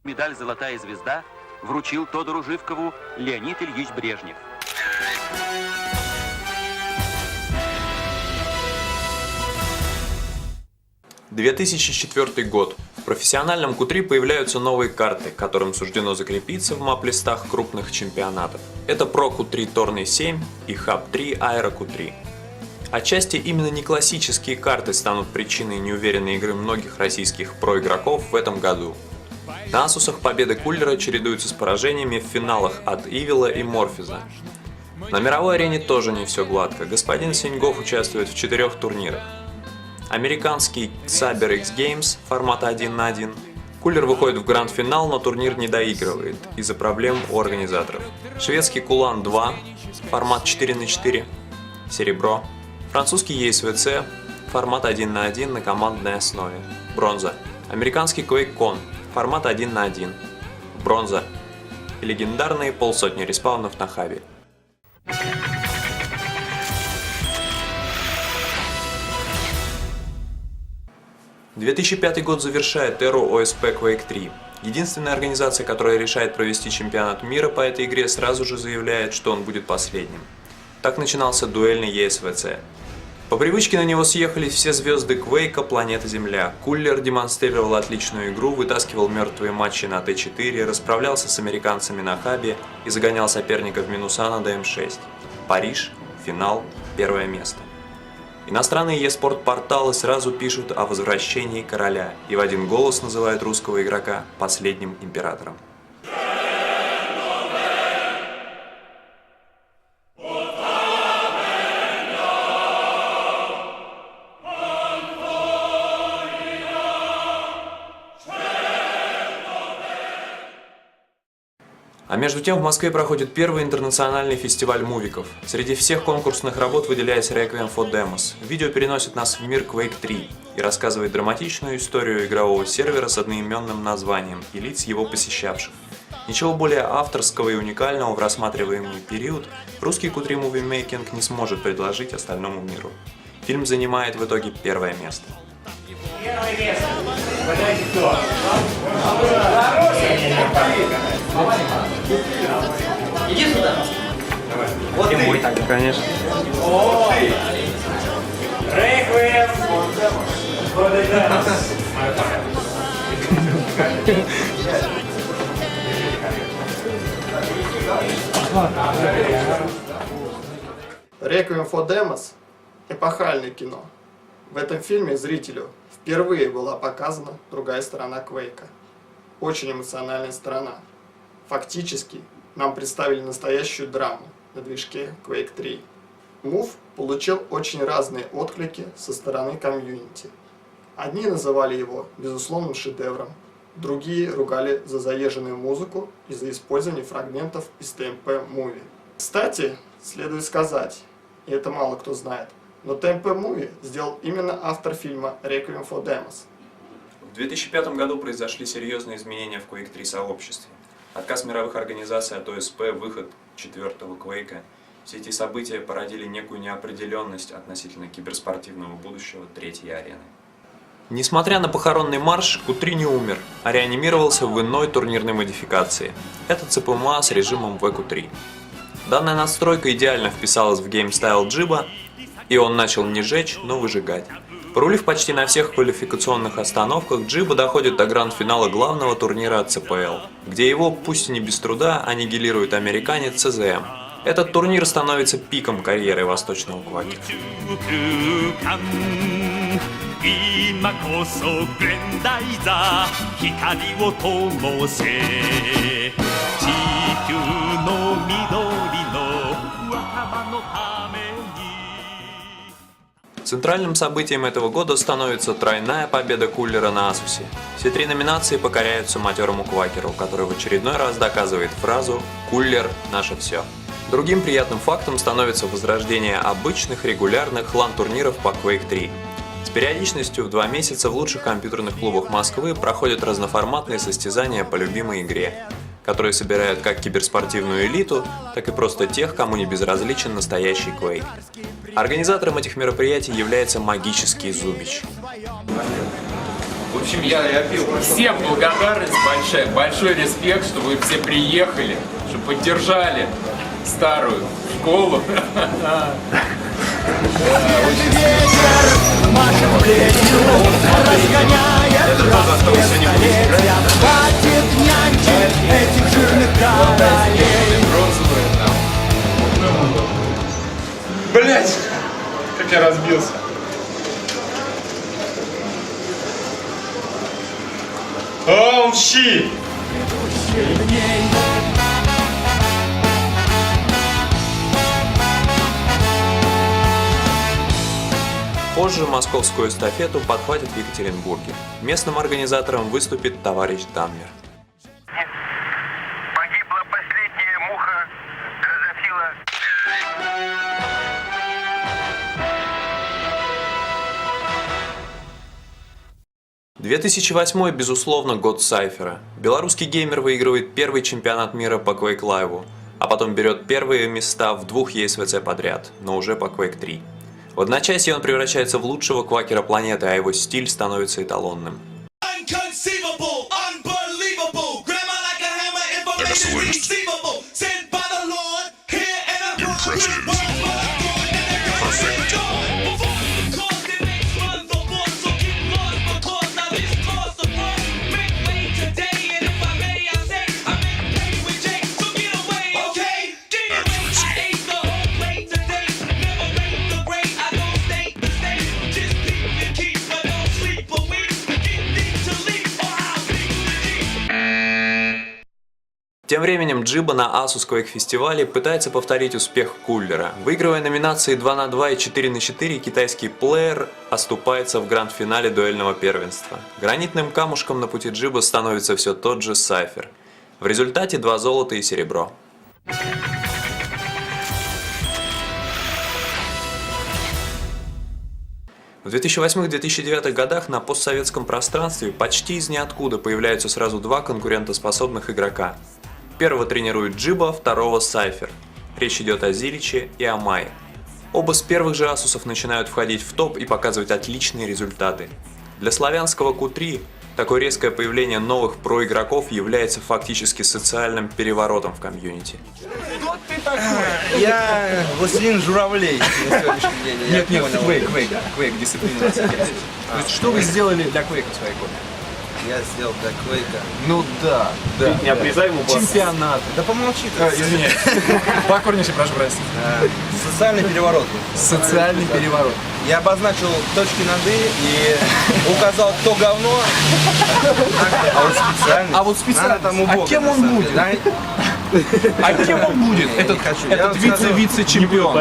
Медаль «Золотая звезда» вручил Тодору Живкову Леонид Ильич Брежнев. – 2004 год. В профессиональном Q3 появляются новые карты, которым суждено закрепиться в мап-листах крупных чемпионатов. Это Pro Q3 Tourney 7 и Hub 3 Aero Q3. Отчасти именно неклассические карты станут причиной неуверенной игры многих российских про-игроков в этом году. На Asus'ах победы Куллера чередуются с поражениями в финалах от Ивила и Морфиза. На мировой арене тоже не все гладко. Господин Синьгов участвует в 4 турнирах. Американский Saber X Games формата 1 на 1. Куллер выходит в гранд-финал, но турнир не доигрывает из-за проблем у организаторов. Шведский Кулан 2 формат 4 на 4 серебро. Французский ESVC формат 1 на 1 на командной основе бронза. Американский QuakeCon формат 1 на 1 бронза. И легендарные полсотни респаунов на хабе. – 2005 год завершает эру ОСП Quake 3. Единственная организация, которая решает провести чемпионат мира по этой игре, сразу же заявляет, что он будет последним. Так начинался дуэльный ESVC. По привычке на него съехались все звезды Quake'а, планеты Земля. Куллер демонстрировал отличную игру, вытаскивал мертвые матчи на Т4, расправлялся с американцами на хабе и загонял соперника в минуса на ДМ6. Париж, финал, первое место. Иностранные eSport-порталы сразу пишут о возвращении короля и в один голос называют русского игрока последним императором. А между тем в Москве проходит первый интернациональный фестиваль мувиков. Среди всех конкурсных работ выделяется Requiem for Demas. Видео переносит нас в мир Quake 3 и рассказывает драматичную историю игрового сервера с одноименным названием и лиц его посещавших. Ничего более авторского и уникального в рассматриваемый период русский Q3 мувимейкинг не сможет предложить остальному миру. Фильм занимает в итоге первое место. Первое место. Угадайте, кто? Иди сюда. Вот ты. Мой так, конечно. О! Requiem for Demas. Requiem for Demas – эпохальное кино. В этом фильме зрителю впервые была показана другая сторона Quake'а. Очень эмоциональная сторона. Фактически, нам представили настоящую драму на движке Quake 3. Move получил очень разные отклики со стороны комьюнити. Одни называли его безусловным шедевром, другие ругали за заезженную музыку и за использование фрагментов из TMP Movie. Кстати, следует сказать, и это мало кто знает, но TMP Movie сделал именно автор фильма Requiem for Demas. В 2005 году произошли серьезные изменения в Quake 3 сообществе. Отказ мировых организаций от ОСП, выход 4-го Quake'а. Все эти события породили некую неопределенность относительно киберспортивного будущего третьей арены. Несмотря на похоронный марш, Q3 не умер, а реанимировался в иной турнирной модификации. Это ЦПМА с режимом VQ3. Данная настройка идеально вписалась в геймстайл Джиба, и он начал не жечь, но выжигать. Порулив почти на всех квалификационных остановках, Джиба доходит до гранд-финала главного турнира от ЦПЛ, где его, пусть и не без труда, аннигилирует американец ЦЗМ. Этот турнир становится пиком карьеры восточного квакера. Центральным событием этого года становится тройная победа Куллера на Asus'е. Все 3 номинации покоряются матерому квакеру, который в очередной раз доказывает фразу «Куллер – наше все». Другим приятным фактом становится возрождение обычных регулярных лан-турниров по Quake 3. С периодичностью в 2 месяца в лучших компьютерных клубах Москвы проходят разноформатные состязания по любимой игре, которые собирают как киберспортивную элиту, так и просто тех, кому не безразличен настоящий Quake. Организатором этих мероприятий является Магический Зубич. В общем, я пил. Всем благодарность большая, большой респект, что вы все приехали, что поддержали старую школу. Блять, как я разбился. Оу, щи! Позже московскую эстафету подхватят в Екатеринбурге. Местным организатором выступит товарищ Данмер. Погибла последняя муха дрозофила. 2008 безусловно год Сайфера. Белорусский геймер выигрывает первый чемпионат мира по Quake Live, а потом берет первые места в 2 ESVC подряд, но уже по Quake 3. В одночасье он превращается в лучшего квакера планеты, а его стиль становится эталонным. Тем временем Джиба на Asus Quake фестивале пытается повторить успех Куллера. Выигрывая номинации 2 на 2 и 4 на 4, китайский плеер оступается в гранд-финале дуэльного первенства. Гранитным камушком на пути Джиба становится все тот же Сайфер. В результате 2 золота и серебро. В 2008-2009 годах на постсоветском пространстве почти из ниоткуда появляются сразу 2 конкурентоспособных игрока. Первого тренирует Джиба, второго Сайфер. Речь идет о Зиличе и о Майе. Оба с первых же асусов начинают входить в топ и показывать отличные результаты. Для славянского Q3 такое резкое появление новых проигроков является фактически социальным переворотом в комьюнити. Я властелин журавлей на сегодняшний день. Нет, Quake, дисциплина. Что вы сделали для Quake в своей коме? Я сделал для Quake. Ну да. Не обрезай ему бас. Чемпионат. Да помолчи ты. Извиняюсь. Покорнейше прошу простить. Социальный переворот. Социальный переворот. Я обозначил точки над «и» и указал, кто говно, а вот специально. А кем он будет? А кем он будет? Этот вице-вице-чемпион.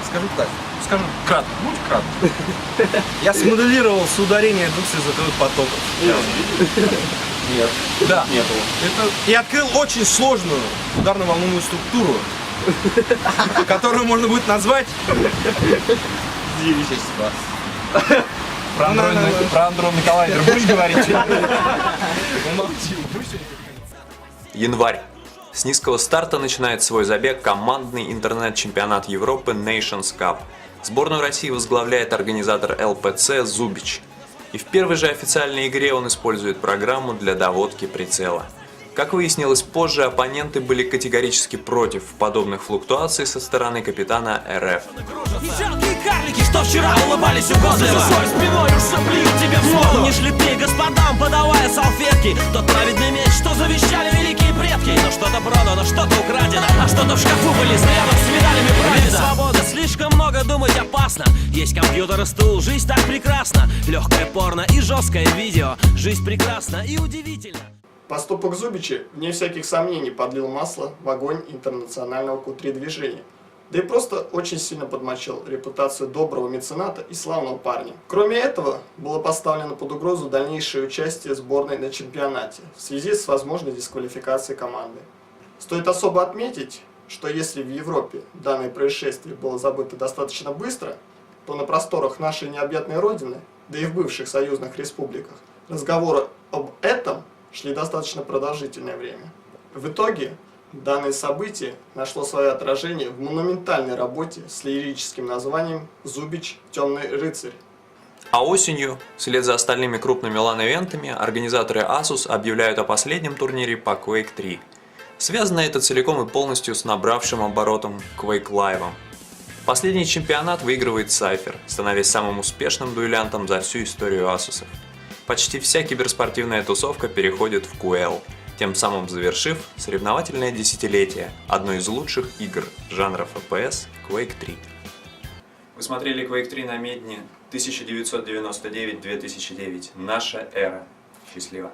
Скажу так. Скажу кратко. Будь кратко. Я смоделировал соударение двух слезотовых потоков. Нет. Да. Нет. И открыл очень сложную ударно-волновую структуру, которую можно будет назвать Про андронный коллайдер будешь говорить? Январь. С низкого старта начинает свой забег командный интернет-чемпионат Европы Nations Cup. Сборную России возглавляет организатор ЛПЦ Зубич. И в первой же официальной игре он использует программу для доводки прицела. Как выяснилось позже, оппоненты были категорически против подобных флуктуаций со стороны капитана РФ. Жалкие карлики, что вчера улыбались угодливо. За свой спиной уж соплют тебе в морду. Не шли ты господам, подавая салфетки. Тот праведный меч, что завещали великие предки. Но что-то продано, что-то украдено, а что-то в шкафу были зарядом с медалями прадеда. Свобода, слишком много думать опасно. Есть компьютер и стул, жизнь так прекрасна. Легкое порно и жесткое видео. Жизнь прекрасна и удивительна. Поступок Зубича, вне всяких сомнений, подлил масло в огонь интернационального Q3 движения. Да и просто очень сильно подмочил репутацию доброго мецената и славного парня. Кроме этого, было поставлено под угрозу дальнейшее участие сборной на чемпионате в связи с возможной дисквалификацией команды. Стоит особо отметить, что если в Европе данное происшествие было забыто достаточно быстро, то на просторах нашей необъятной родины, да и в бывших союзных республиках, разговоры об этом шли достаточно продолжительное время. В итоге, данное событие нашло свое отражение в монументальной работе с лирическим названием «Зубич. Темный рыцарь». А осенью, вслед за остальными крупными LAN-ивентами, организаторы Asus объявляют о последнем турнире по Quake 3. Связано это целиком и полностью с набравшим оборотом Quake Live. Последний чемпионат выигрывает Cypher, становясь самым успешным дуэлянтом за всю историю Asus'ов. Почти вся киберспортивная тусовка переходит в QL, тем самым завершив соревновательное десятилетие одной из лучших игр жанра FPS Quake 3. Вы смотрели Quake 3 на Медне 1999-2009. Наша эра. Счастливо.